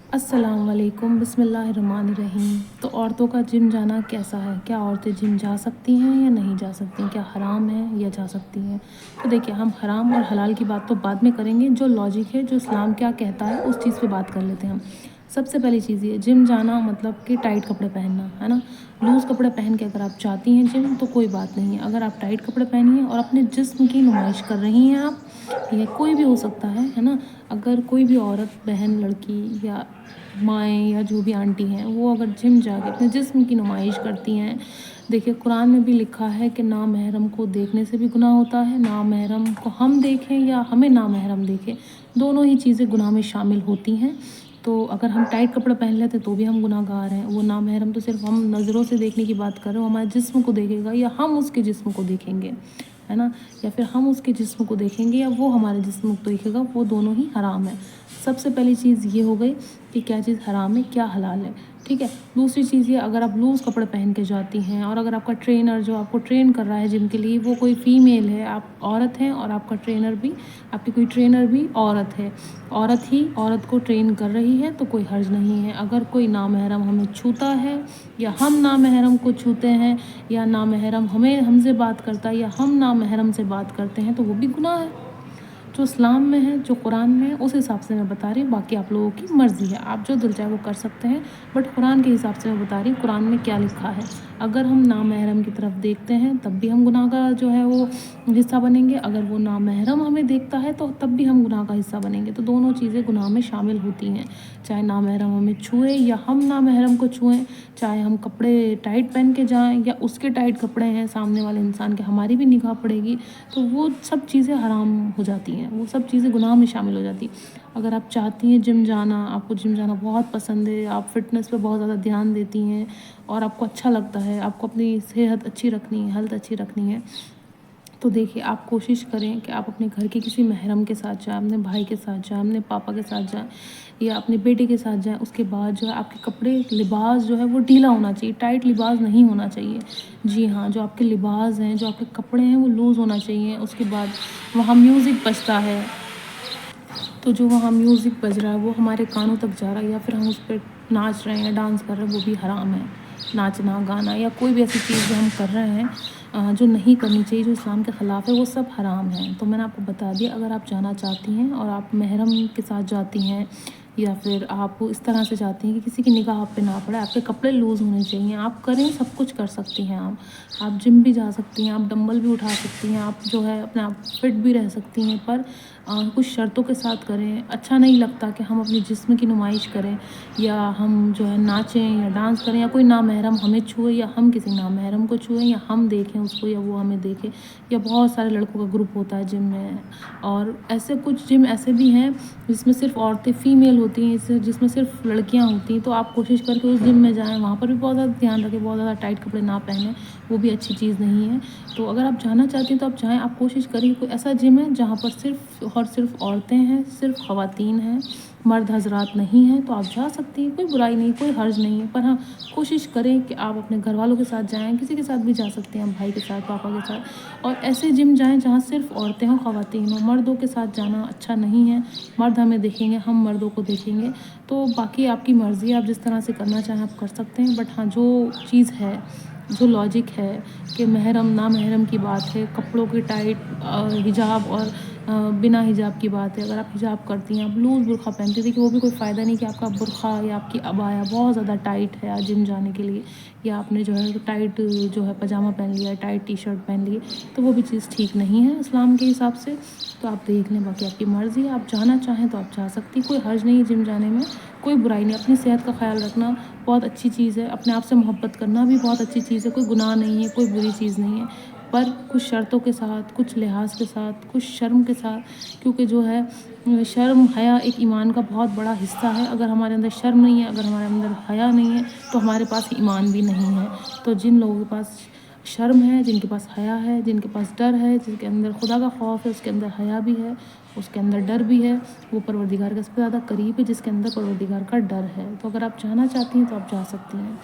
अस्सलाम वालेकुम, बिस्मिल्लाहिर्रहमानिर्रहीम। तो औरतों का जिम जाना कैसा है? क्या औरतें जिम जा सकती हैं या नहीं जा सकती? क्या हराम है या जा सकती हैं? तो देखिए, हम हराम और हलाल की बात तो बाद में करेंगे। जो लॉजिक है, जो इस्लाम क्या कहता है, उस चीज़ पे बात कर लेते हैं हम। सबसे पहली चीज़ ये, जिम जाना मतलब कि टाइट कपड़े पहनना, है ना? लूज़ कपड़े पहन के अगर आप जाती हैं जिम तो कोई बात नहीं है। अगर आप टाइट कपड़े पहनिए और अपने जिस्म की नुमाइश कर रही हैं आप, ठीक है? कोई भी हो सकता है ना? अगर कोई भी औरत, बहन, लड़की या माएँ या जो भी आंटी हैं, वो अगर जिम जाके अपने जिस्म की नुमाइश करती हैं, देखिए कुरान में भी लिखा है कि नामहरम को देखने से भी गुनाह होता है, नामहरम को हम देखें या हमें नामहरम देखे, दोनों ही चीज़ें गुनाह में शामिल होती हैं। तो अगर हम टाइट कपड़े पहन लेते तो भी हम गुनहगार हैं। वो नामहरम तो सिर्फ हम नज़रों से देखने की बात कर रहे हो, हमारे जिस्म को देखेगा या हम उसके जिस्म को देखेंगे, है ना? या फिर हम उसके जिस्म को देखेंगे या वो हमारे जिस्म को देखेगा, वो दोनों ही हराम है। सबसे पहली चीज़ ये हो गई कि क्या चीज़ हराम है, क्या हलाल है, ठीक है? दूसरी चीज़ ये, अगर आप लूज़ कपड़े पहन के जाती हैं और अगर आपका ट्रेनर जो आपको ट्रेन कर रहा है जिम के लिए, वो कोई फ़ीमेल है, आप औरत हैं और आपका ट्रेनर भी, आपकी कोई ट्रेनर भी औरत है, औरत ही औरत को ट्रेन कर रही है, तो कोई हर्ज नहीं है। अगर कोई नामहरम हमें छूता है या हम नामहरम को छूते हैं या नामहरम हमसे बात करता है या हम नामहरम से बात करते हैं, तो वो भी गुनाह है। जो इस्लाम में है, जो कुरान में है, उस हिसाब से मैं बता रही हूँ। बाकी आप लोगों की मर्ज़ी है, आप जो दिल चाहे वो कर सकते हैं, बट कुरान के हिसाब से मैं बता रही हूँ कुरान में क्या लिखा है। अगर हम नामहरम की तरफ देखते हैं तब भी हम गुनाह का जो है वो हिस्सा बनेंगे, अगर वो नामहरम हमें देखता है तो तब भी हम गुनाह का हिस्सा बनेंगे। तो दोनों चीज़ें गुनाह में शामिल होती हैं, चाहे नामहरम हमें छुए या हम नामहरम को छुएँ, चाहे हम कपड़े टाइट पहन के जाएँ या उसके टाइट कपड़े हैं सामने वाले इंसान के, हमारी भी निगाह पड़ेगी, तो वो सब चीज़ें हराम हो जाती हैं, वो सब चीज़ें गुनाह में शामिल हो जाती हैं। अगर आप चाहती हैं जिम जाना, आपको जिम जाना बहुत पसंद है, आप फ़िटनेस पे बहुत ज़्यादा ध्यान देती हैं और आपको अच्छा लगता है, आपको अपनी सेहत अच्छी रखनी है, हेल्थ अच्छी रखनी है, तो देखिए आप कोशिश करें कि आप अपने घर के किसी महरम के साथ जाएँ, अपने भाई के साथ जाएँ, अपने पापा के साथ जाएँ या अपने बेटे के साथ जाएँ। उसके बाद जो है आपके कपड़े, लिबास जो है वो ढीला होना चाहिए, टाइट लिबास नहीं होना चाहिए। जी हाँ, जो आपके लिबास हैं, जो आपके कपड़े हैं, वो लूज़ होना चाहिए। उसके बाद वहाँ म्यूज़िक बजता है, तो जो वहाँ म्यूज़िक बज रहा है वो हमारे कानों तक जा रहा है या फिर हम उस पर नाच रहे हैं या डांस कर रहे हैं, वो भी हराम है। नाचना, गाना या कोई भी ऐसी चीज़ जो हम कर रहे हैं जो नहीं करनी चाहिए, जो इस्लाम के ख़िलाफ़ है, वो सब हराम है। तो मैंने आपको बता दिया, अगर आप जाना चाहती हैं और आप महरम के साथ जाती हैं या फिर आप इस तरह से जाती हैं कि किसी की निगाह आप पे ना पड़े, आपके कपड़े लूज़ होने चाहिए, आप करें, सब कुछ कर सकती हैं आप जिम भी जा सकती हैं, आप डंबल भी उठा सकती हैं, आप जो है अपने आप फिट भी रह सकती हैं, पर कुछ शर्तों के साथ करें। अच्छा नहीं लगता कि हम अपने जिस्म की नुमाइश करें या हम जो है नाचें या डांस करें या कोई नामहरम हमें छुए या हम किसी नामहरम को छुएँ या हम देखें उसको या वो हमें देखे, या बहुत सारे लड़कों का ग्रुप होता है जिम में, और ऐसे कुछ जिम ऐसे भी हैं जिसमें सिर्फ औरतें फीमेल होती हैं, जिसमें सिर्फ लड़कियां होती हैं। तो आप कोशिश करके उस जिम में जाएं, वहाँ पर भी बहुत ज़्यादा ध्यान रखें, बहुत ज़्यादा टाइट कपड़े ना पहने, वो भी अच्छी चीज़ नहीं है। तो अगर आप जाना चाहती हैं तो आप जाएं, आप कोशिश करिए कोई ऐसा जिम है जहाँ पर सिर्फ और सिर्फ औरतें हैं, सिर्फ ख़वातीन हैं, मर्द हजरात नहीं हैं, तो आप जा सकती हैं, कोई बुराई नहीं, कोई हर्ज नहीं है। पर हाँ, कोशिश करें कि आप अपने घर वालों के साथ जाएं, किसी के साथ भी जा सकते हैं, भाई के साथ, पापा के साथ, और ऐसे जिम जाएं जहां सिर्फ औरतें हों, ख़वातीन हों। मर्दों के साथ जाना अच्छा नहीं है, मर्द हमें देखेंगे, हम मर्दों को देखेंगे। तो बाकी आपकी मर्ज़ी है, आप जिस तरह से करना चाहें आप कर सकते हैं, बट हाँ, जो चीज़ है, जो लॉजिक है कि महरम नामहरम की बात है, कपड़ों की टाइट, हिजाब और बिना हिजाब की बात है। अगर आप हिजाब करती हैं, आप लूज़ बुर्का पहनती हैं, देखिए वो भी कोई फ़ायदा नहीं कि आपका बुर्का या आपकी अबाया बहुत ज़्यादा टाइट है आज जिम जाने के लिए, या आपने जो है टाइट जो है पजामा पहन लिया, टाइट टी शर्ट पहन ली, तो वो भी चीज़ ठीक नहीं है इस्लाम के हिसाब से। तो आप देख लें, बाकी आपकी मर्ज़ी है, आप जाना चाहें तो आप जा सकती, कोई हर्ज नहीं है जिम जाने में, कोई बुराई नहीं। अपनी सेहत का ख्याल रखना बहुत अच्छी चीज़ है, अपने आप से मोहब्बत करना भी बहुत अच्छी चीज़ है, कोई गुनाह नहीं है, कोई बुरी चीज़ नहीं है, पर कुछ शर्तों के साथ, कुछ लिहाज के साथ, कुछ शर्म के साथ, क्योंकि जो है शर्म हया एक ईमान का बहुत बड़ा हिस्सा है। अगर हमारे अंदर शर्म नहीं है, अगर हमारे अंदर हया नहीं है, तो हमारे पास ईमान भी नहीं है। तो जिन लोगों के पास शर्म है, जिनके पास हया है, जिनके पास डर है, जिनके अंदर खुदा का खौफ है, उसके अंदर हया भी है, उसके अंदर डर भी है, वो परवरदिगार के सबसे ज़्यादा करीब है जिसके अंदर परवरदिगार का डर है। तो अगर आप जाना चाहती हैं तो आप जा सकती हैं।